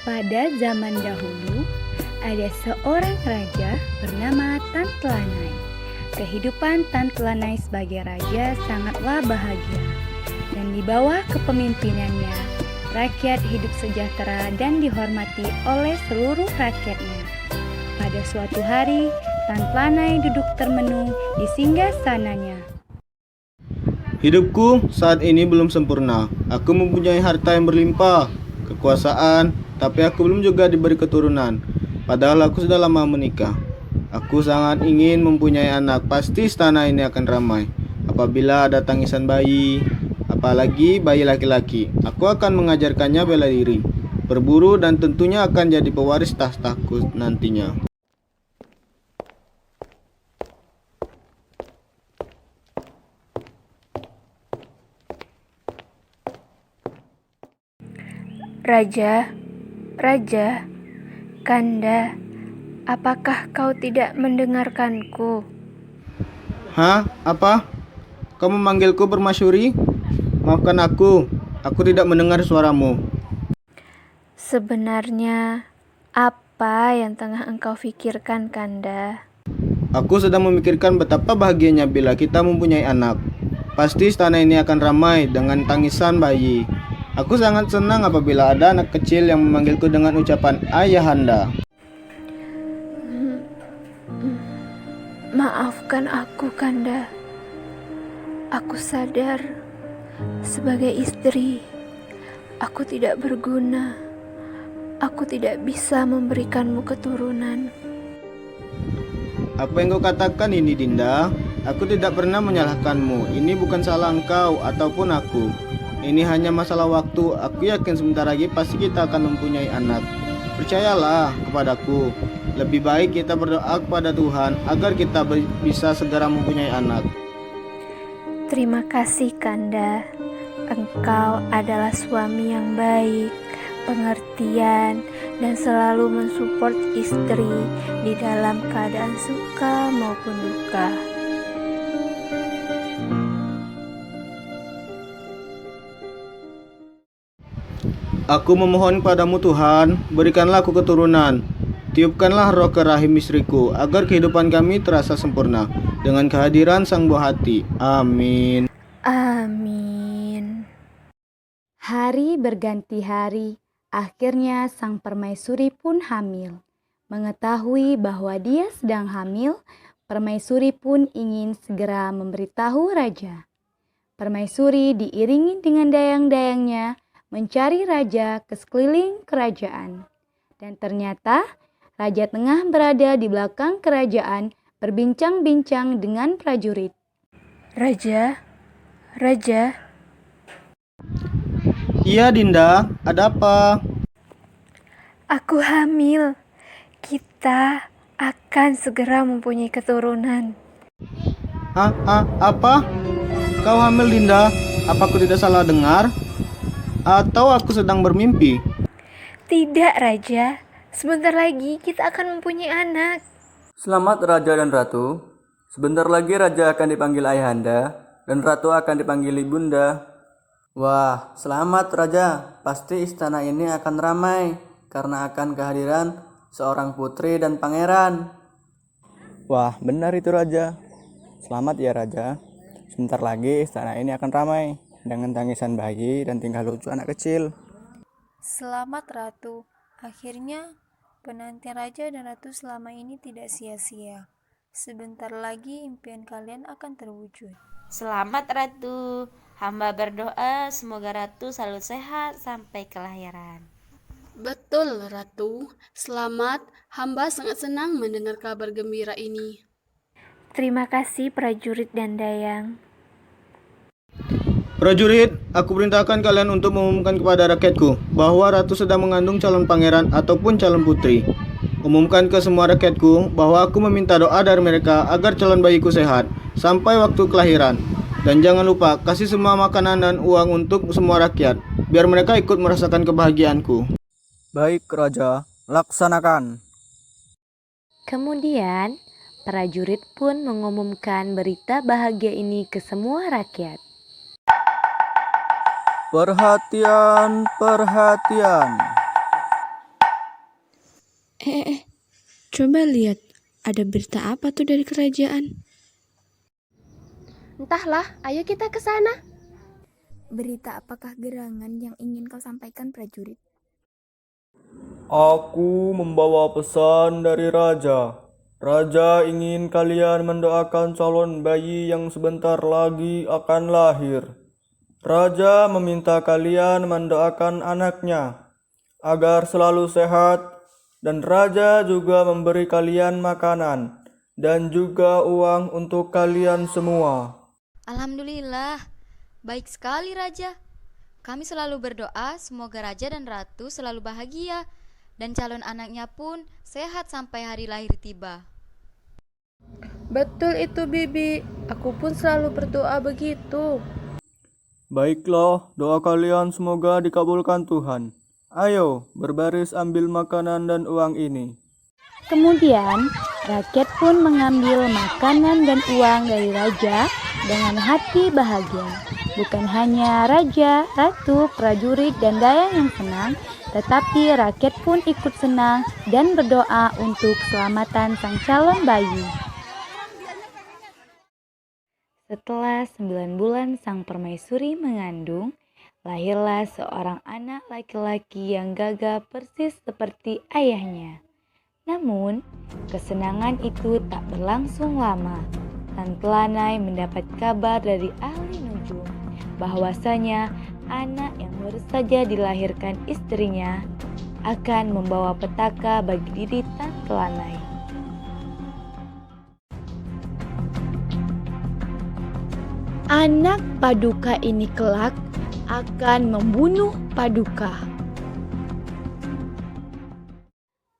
Pada zaman dahulu, ada seorang raja bernama Tan Telanai. Kehidupan Tan Telanai sebagai raja sangatlah bahagia. Dan di bawah kepemimpinannya, rakyat hidup sejahtera dan dihormati oleh seluruh rakyatnya. Pada suatu hari, Tan Telanai duduk termenung di singgasananya. Hidupku saat ini belum sempurna. Aku mempunyai harta yang berlimpah, kekuasaan, tapi aku belum juga diberi keturunan. Padahal aku sudah lama menikah. Aku sangat ingin mempunyai anak. Pasti istana ini akan ramai apabila ada tangisan bayi, apalagi bayi laki-laki. Aku akan mengajarkannya bela diri, berburu, dan tentunya akan jadi pewaris tahtaku nantinya. Raja, Raja, Kanda, apakah kau tidak mendengarkanku? Hah? Apa? Kau memanggilku bermasyuri? Maafkan aku tidak mendengar suaramu. Sebenarnya, apa yang tengah engkau pikirkan, Kanda? Aku sedang memikirkan betapa bahagianya bila kita mempunyai anak. Pasti istana ini akan ramai dengan tangisan bayi. Aku sangat senang apabila ada anak kecil yang memanggilku dengan ucapan ayahanda. Maafkan aku, Kanda. Aku sadar, sebagai istri, aku tidak berguna. Aku tidak bisa memberikanmu keturunan. Apa yang kau katakan ini, Dinda? Aku tidak pernah menyalahkanmu. Ini bukan salah engkau ataupun aku. Ini hanya masalah waktu. Aku yakin sebentar lagi pasti kita akan mempunyai anak. Percayalah kepadaku. Lebih baik kita berdoa kepada Tuhan agar kita bisa segera mempunyai anak. Terima kasih, Kanda. Engkau adalah suami yang baik, pengertian, dan selalu mensupport istri di dalam keadaan suka maupun duka. Aku memohon padamu Tuhan, berikanlah aku keturunan. Tiupkanlah roh ke rahim istriku, agar kehidupan kami terasa sempurna dengan kehadiran Sang Buah Hati. Amin. Amin. Hari berganti hari, akhirnya sang permaisuri pun hamil. Mengetahui bahwa dia sedang hamil, permaisuri pun ingin segera memberitahu raja. Permaisuri diiringi dengan dayang-dayangnya mencari raja ke sekeliling kerajaan. Dan ternyata raja tengah berada di belakang kerajaan berbincang-bincang dengan prajurit. Raja, Raja, Iya Dinda, ada apa? aku hamil. Kita akan segera mempunyai keturunan. Apa? Kau hamil Dinda? Apa aku tidak salah dengar? Atau aku sedang bermimpi? Tidak, Raja. Sebentar lagi kita akan mempunyai anak. Selamat Raja dan Ratu. Sebentar lagi Raja akan dipanggil Ayahanda dan Ratu akan dipanggil Ibunda. Wah, selamat Raja. Pasti istana ini akan ramai karena akan kehadiran seorang putri dan pangeran. Wah, benar itu Raja. Selamat ya Raja. Sebentar lagi istana ini akan ramai dengan tangisan bayi dan tingkah lucu anak kecil. Selamat Ratu. Akhirnya penantian Raja dan Ratu selama ini tidak sia-sia. Sebentar lagi impian kalian akan terwujud. Selamat Ratu. Hamba berdoa semoga Ratu selalu sehat sampai kelahiran. Betul, Ratu. Selamat, hamba sangat senang mendengar kabar gembira ini. Terima kasih prajurit dan dayang. Prajurit, aku perintahkan kalian untuk mengumumkan kepada rakyatku bahwa Ratu sedang mengandung calon pangeran ataupun calon putri. Umumkan ke semua rakyatku bahwa aku meminta doa dari mereka agar calon bayiku sehat sampai waktu kelahiran. Dan jangan lupa kasih semua makanan dan uang untuk semua rakyat, biar mereka ikut merasakan kebahagiaanku. Baik Raja, laksanakan. Kemudian, prajurit pun mengumumkan berita bahagia ini ke semua rakyat. Perhatian, perhatian. Coba lihat, ada berita apa tuh dari kerajaan? Entahlah, ayo kita ke sana. Berita apakah gerangan yang ingin kau sampaikan, prajurit? Aku membawa pesan dari raja. Raja ingin kalian mendoakan calon bayi yang sebentar lagi akan lahir. Raja meminta kalian mendoakan anaknya agar selalu sehat, dan raja juga memberi kalian makanan dan juga uang untuk kalian semua. Alhamdulillah, baik sekali Raja. Kami selalu berdoa semoga Raja dan Ratu selalu bahagia dan calon anaknya pun sehat sampai hari lahir tiba. Betul itu, Bibi. Aku pun selalu berdoa begitu. Baiklah, doa kalian semoga dikabulkan Tuhan. Ayo, berbaris ambil makanan dan uang ini. Kemudian, rakyat pun mengambil makanan dan uang dari raja dengan hati bahagia. Bukan hanya raja, ratu, prajurit, dan dayang yang senang, tetapi rakyat pun ikut senang dan berdoa untuk keselamatan sang calon bayi. Setelah 9 bulan sang permaisuri mengandung, lahirlah seorang anak laki-laki yang gagah persis seperti ayahnya. Namun, kesenangan itu tak berlangsung lama. Tan Telanai mendapat kabar dari ahli nujum bahwasanya anak yang baru saja dilahirkan istrinya akan membawa petaka bagi diri Tan Telanai. Anak Paduka ini kelak akan membunuh Paduka.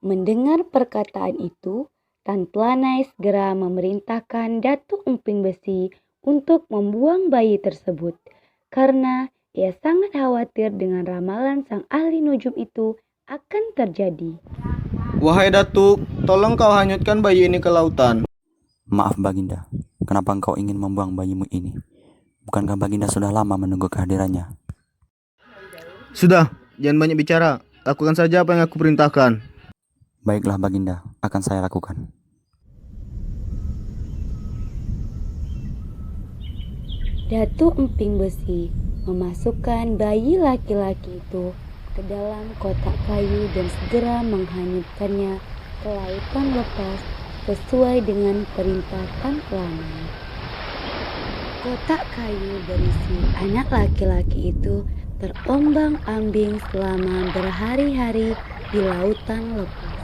Mendengar perkataan itu, Tan Telanai segera memerintahkan Datuk Emping Besi untuk membuang bayi tersebut karena ia sangat khawatir dengan ramalan sang ahli nujum itu akan terjadi. Wahai Datuk, tolong kau hanyutkan bayi ini ke lautan. Maaf Baginda, kenapa engkau ingin membuang bayimu ini? Bukankah Baginda sudah lama menunggu kehadirannya? Sudah, jangan banyak bicara. Lakukan saja apa yang aku perintahkan. Baiklah Baginda, akan saya lakukan. Datuk Emping Besi memasukkan bayi laki-laki itu ke dalam kotak kayu dan segera menghanyutkannya ke lautan lepas sesuai dengan perintah Tan Telanai. Kotak kayu berisi anak laki-laki itu terombang-ambing selama berhari-hari di lautan lepas.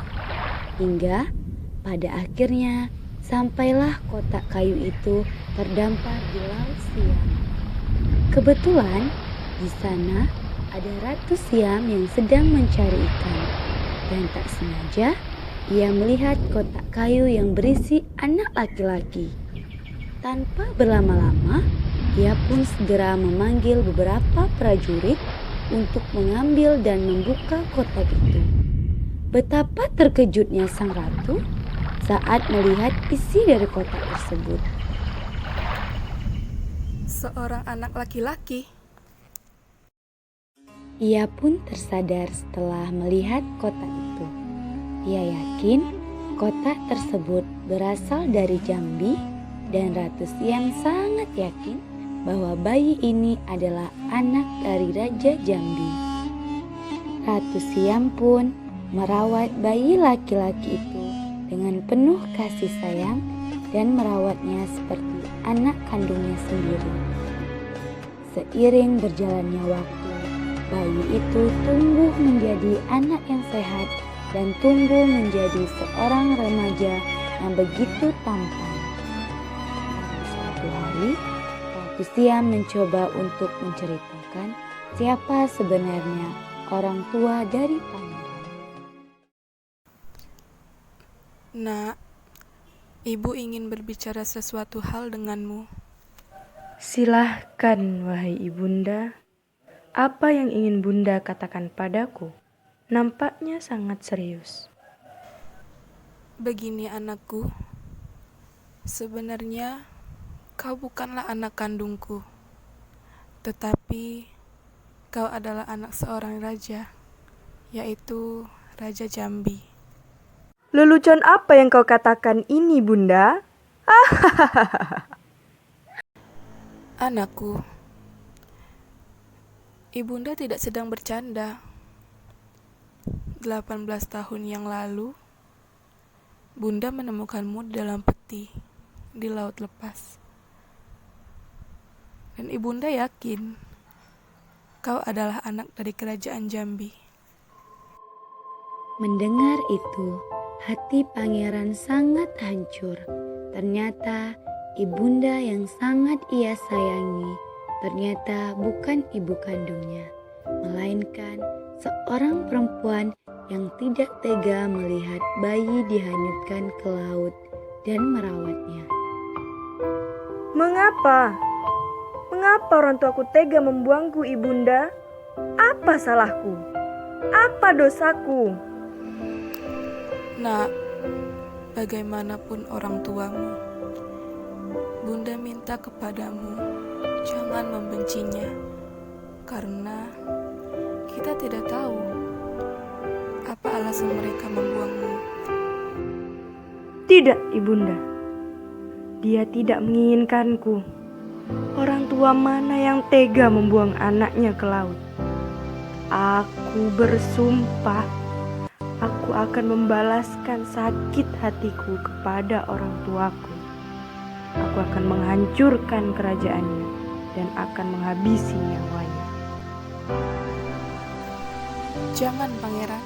Hingga pada akhirnya sampailah kotak kayu itu terdampar di Laut Siam. Kebetulan di sana ada Ratu Siam yang sedang mencari ikan, dan tak sengaja ia melihat kotak kayu yang berisi anak laki-laki. Tanpa berlama-lama, ia pun segera memanggil beberapa prajurit untuk mengambil dan membuka kotak itu. Betapa terkejutnya sang ratu saat melihat isi dari kotak tersebut. Seorang anak laki-laki. Ia pun tersadar setelah melihat kotak itu. Ia yakin kotak tersebut berasal dari Jambi dan Ratu Siam sangat yakin bahwa bayi ini adalah anak dari Raja Jambi. Ratu Siam pun merawat bayi laki-laki itu dengan penuh kasih sayang dan merawatnya seperti anak kandungnya sendiri. Seiring berjalannya waktu, bayi itu tumbuh menjadi anak yang sehat dan tumbuh menjadi seorang remaja yang begitu tampan. Suatu hari, Ratu Siam mencoba untuk menceritakan siapa sebenarnya orang tua dari pangeran. Nak, ibu ingin berbicara sesuatu hal denganmu. Silahkan, wahai ibunda. Apa yang ingin bunda katakan padaku? Nampaknya sangat serius. Begini anakku, sebenarnya kau bukanlah anak kandungku, tetapi kau adalah anak seorang raja, yaitu Raja Jambi. Lelucon apa yang kau katakan ini, Bunda? Anakku, Ibunda tidak sedang bercanda. 18 tahun yang lalu, Bunda menemukanmu di dalam peti di laut lepas. Dan Ibunda yakin kau adalah anak dari kerajaan Jambi. Mendengar itu, hati pangeran sangat hancur. Ternyata ibunda yang sangat ia sayangi ternyata bukan ibu kandungnya, melainkan seorang perempuan yang tidak tega melihat bayi dihanyutkan ke laut dan merawatnya. Mengapa? Mengapa orang tuaku tega membuangku, Ibunda? Apa salahku? Apa dosaku? Nak, bagaimanapun orang tuamu, Bunda minta kepadamu, jangan membencinya, karena kita tidak tahu apa alasan mereka membuangmu. Tidak, Ibunda. Dia tidak menginginkanku. Orang tua mana yang tega membuang anaknya ke laut? Aku bersumpah, aku akan membalaskan sakit hatiku kepada orang tuaku. Aku akan menghancurkan kerajaannya dan akan menghabisi nyawanya. Jangan, Pangeran.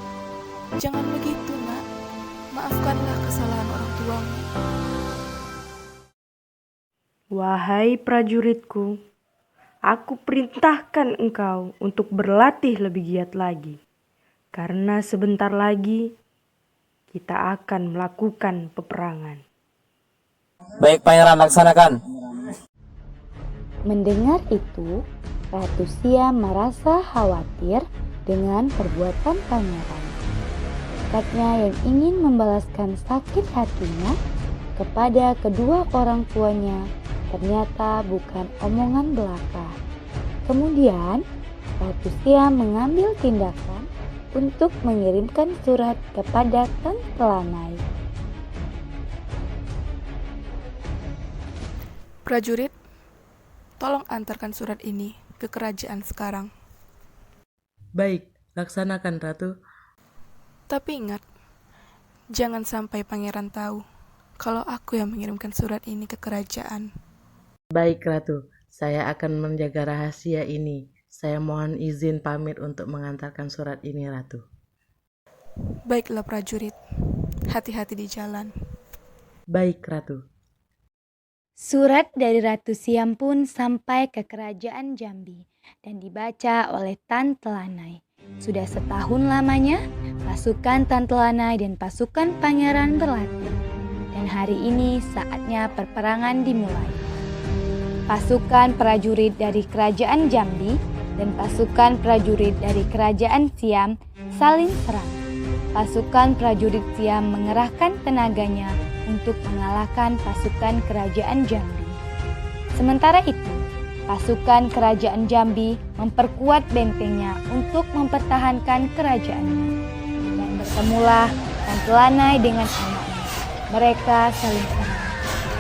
Jangan begitu, Nak. Maafkanlah kesalahan orang tuamu. Wahai prajuritku, aku perintahkan engkau untuk berlatih lebih giat lagi. Karena sebentar lagi kita akan melakukan peperangan. Baik, Pangeran, laksanakan. Mendengar itu, Ratu Siam merasa khawatir dengan perbuatan pangeran. Tekadnya yang ingin membalaskan sakit hatinya kepada kedua orang tuanya ternyata bukan omongan belaka. Kemudian, Ratu Siam mengambil tindakan untuk mengirimkan surat kepada Tante Lanai. Prajurit, tolong antarkan surat ini ke kerajaan sekarang. Baik, laksanakan, Ratu. Tapi ingat, jangan sampai pangeran tahu kalau aku yang mengirimkan surat ini ke kerajaan. Baik, Ratu. Saya akan menjaga rahasia ini. Saya mohon izin pamit untuk mengantarkan surat ini, Ratu. Baiklah, prajurit. Hati-hati di jalan. Baik, Ratu. Surat dari Ratu Siam pun sampai ke kerajaan Jambi dan dibaca oleh Tante Lanai. Sudah setahun lamanya, pasukan Tante Lanai dan pasukan pangeran berlatih. Dan hari ini saatnya perperangan dimulai. Pasukan prajurit dari kerajaan Jambi dan pasukan prajurit dari kerajaan Siam saling serang. Pasukan prajurit Siam mengerahkan tenaganya untuk mengalahkan pasukan kerajaan Jambi. Sementara itu, pasukan kerajaan Jambi memperkuat bentengnya untuk mempertahankan kerajaannya. Dan bertemulah Tante Lanai dengan anaknya. Mereka saling serang.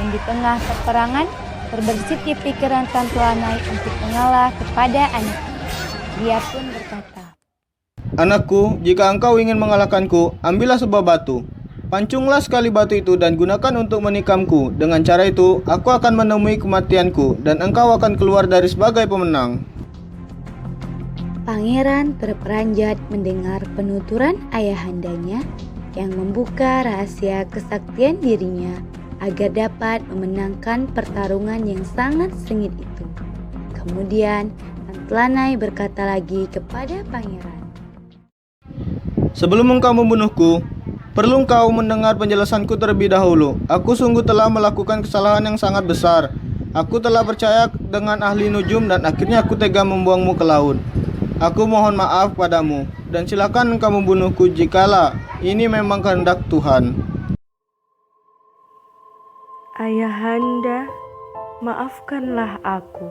Dan di tengah peperangan, terbersit di pikiran Tante Lanai untuk mengalah kepada anaknya. Dia pun berkata, Anakku, jika engkau ingin mengalahkanku, ambillah sebuah batu. Pancunglah sekali batu itu dan gunakan untuk menikamku. Dengan cara itu, aku akan menemui kematianku dan engkau akan keluar dari sebagai pemenang. Pangeran terperanjat mendengar penuturan ayahandanya yang membuka rahasia kesaktian dirinya agar dapat memenangkan pertarungan yang sangat sengit itu. Kemudian, Tante Lanai berkata lagi kepada pangeran, Sebelum engkau membunuhku, perlu engkau mendengar penjelasanku terlebih dahulu. Aku sungguh telah melakukan kesalahan yang sangat besar. Aku telah percaya dengan ahli nujum dan akhirnya aku tega membuangmu ke laut. Aku mohon maaf padamu dan silakan engkau membunuhku jikalau ini memang kehendak Tuhan. Ayahanda, maafkanlah aku.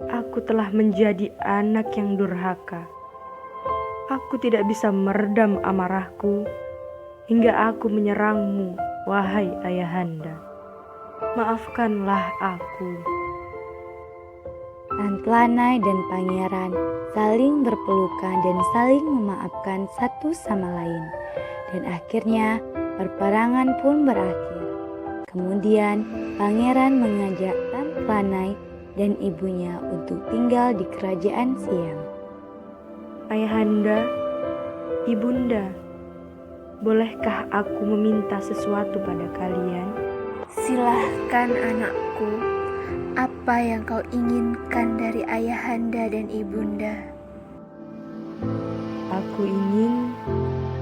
Aku telah menjadi anak yang durhaka. Aku tidak bisa meredam amarahku hingga aku menyerangmu, wahai ayahanda. Maafkanlah aku. Tan Telanai dan pangeran saling berpelukan dan saling memaafkan satu sama lain. Dan akhirnya perperangan pun berakhir. Kemudian pangeran mengajak Tan Telanai dan ibunya untuk tinggal di kerajaan Siam. Ayahanda, ibunda, bolehkah aku meminta sesuatu pada kalian? Silahkan anakku, apa yang kau inginkan dari ayahanda dan ibunda? Aku ingin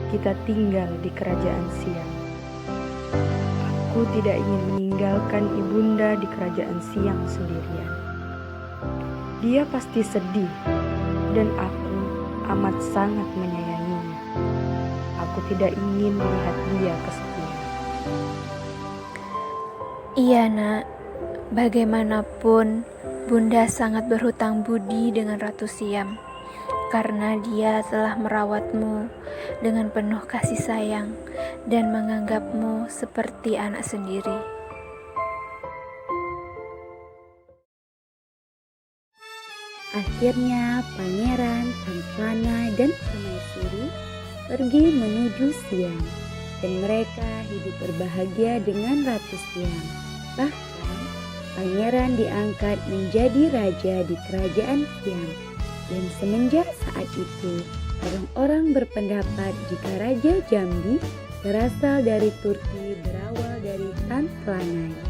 kita tinggal di kerajaan Siam. Aku tidak ingin meninggalkan ibunda di kerajaan Siam sendirian. Dia pasti sedih dan aku amat sangat menyayanginya. Aku tidak ingin melihat dia kesepian. Iya nak, bagaimanapun Bunda sangat berhutang budi dengan Ratu Siam karena dia telah merawatmu dengan penuh kasih sayang dan menganggapmu seperti anak sendiri. Akhirnya pangeran, Tan Telanai dan Permaisuri pergi menuju Siam dan mereka hidup berbahagia dengan Ratu Siam. Bahkan pangeran diangkat menjadi raja di kerajaan Siam. Dan semenjak saat itu, orang-orang berpendapat jika Raja Jambi berasal dari Turki berawal dari Tan Telanai.